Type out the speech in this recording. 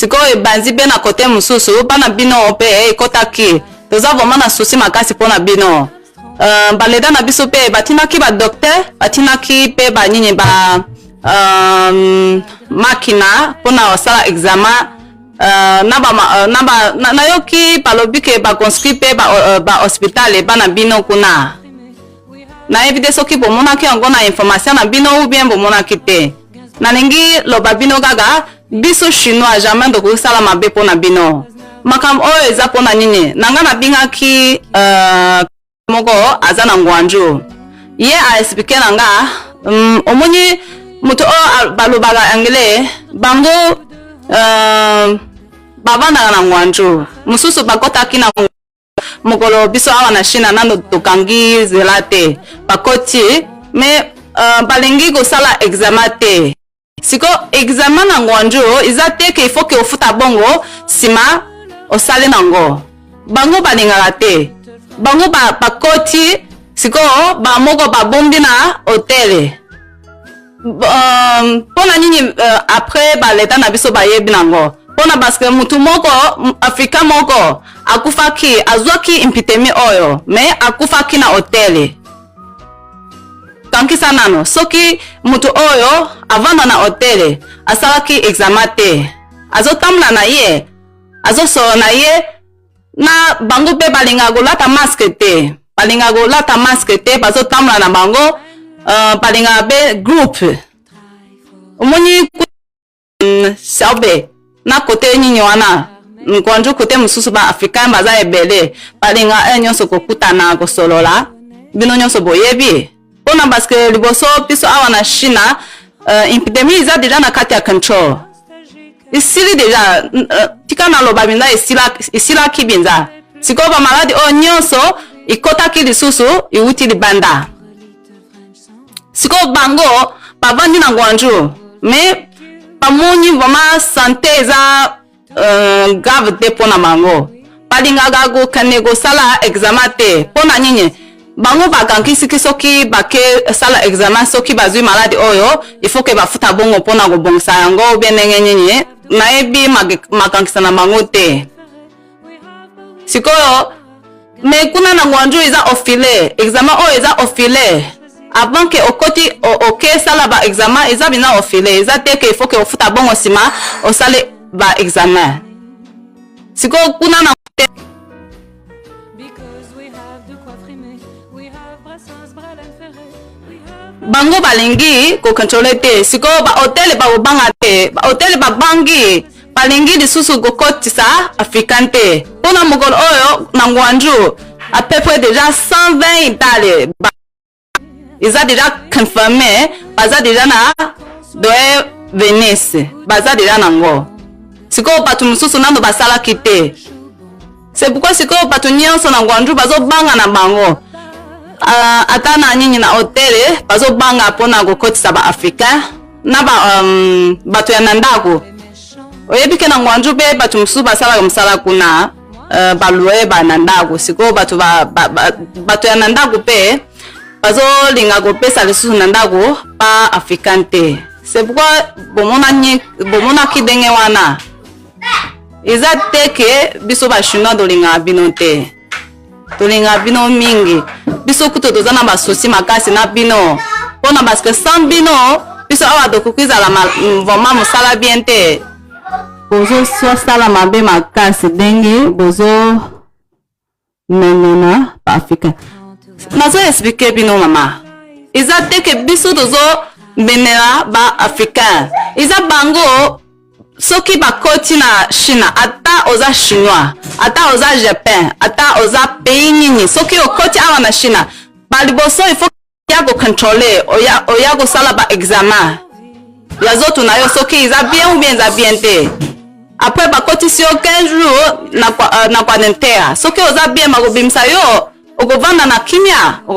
siko banzi be na côté mususu bana bino pe kotaki toza vraiment na souci makasi pona bino baleda na biso pe batinaki ba docteur batinaki pe ba nini ba makina pona osala examen na yoki palobike ba conscrit pe ba hospital bana bino kuna na evide soki bomonaki yango na information na bino ou bien bomonaki te na ningi loba bino gaga biso chinois jamais ndoko sala mabe pona bino makam oyo eza pona nini nanga na bingaki moko azana ngwanjo ye a expliquer nanga omoni muto o balobaga anglais bango babana na ngwanjo mususu bakotaki na mokolo biso awa na Chine nando tokangi zelate bakoti me balingi kosala examen te siko examen na ngwanjo iza te ke faut que ofuta bongo sima osale nango bango balingaka te bango bakoti siko ba moko babombi na hotel pona nini après baleta na biso bayebi nango pona parce que mutu moko Africain moko akufaki azwaki impitemi oyo me akufaki na hotel kankisa nano soki mutu oyo avanda na hotel asalaki examen te azotamla na ye azosolo na ye na bango pe balinga kolata masque te balinga kolata masque te bazotamla na bango balinga be groupe omoni sabe na kote nini wana nkwanju kote mususu ba Africain baza ebele balinga nyonso kokutana kosolola bino nyonso boyebi pona parce que liboso piso awa na Chine epidemie iza deja na kati ya control isili deja tika na loba binza isila kibinza siko ba maladi o nyonso ikotaki lisusu iwuti libanda siko bango bavandi na ngwanju me pamoni vraiment santé eza grave te pona bango balingaga kokende kosala examen te pona nini bango bakankisiki soki bake sala examen soki bazwi maladi oyo il faut que bafuta bongo pona kobongisa yango bien ndenge nini nayebi makankisa na bango te sikoyo me kuna na ngwanju eza ofile examen oyo eza ofile avant que okoti oke sala ba examen eza bina ofile eza te que il faut que ofuta bongo sima osale ba examen siko kuna na bango balingi ko contrôler te siko ba hotel ba obanga te ba hotel ba bangi balingi lisusu ko kotisa Africain te pona mokolo oyo na ngwanju à peu près déjà 120 itali ils ont déjà confirmé baza déjà na doe Venice baza déjà nango siko batu mususu nando basala kite c'est pourquoi siko batu nyonso na ngwanju bazo banga na bango ata na nini na hotel bazo banga pona kokotisa ba Africain na batu ya nandako oyebi ke na ngwanju be batu mususu basala msala kuna balue ba nandako siko batu batu ya nandako pe bazo linga kopesa lisusu nandako pa Africain te c'est pourquoi bomona kidenge wana eza te ke biso ba Chinois dolinga bino te tolinga bino mingi biso kuto tozana ba souci makasi na bino pona parce que sans bino biso awa dokukiza la vraiment musala bien te bozo so sala mabe makasi dengi bozo menena pa Africain nazo expliquer bino mama eza te ke biso tozo menena ba Africain eza bango soki bakoti na Chine ata oza chinois ata oza japan ata oza pays nini soki okoti awa na Chine baliboso il faut ya ko contrôler oya ko sala ba examen ya zotu na yo soki iza bien ou bien za bien te après bakoti si 15 jours na quarantaine soki oza bien makobimisa yo okovanda na kimia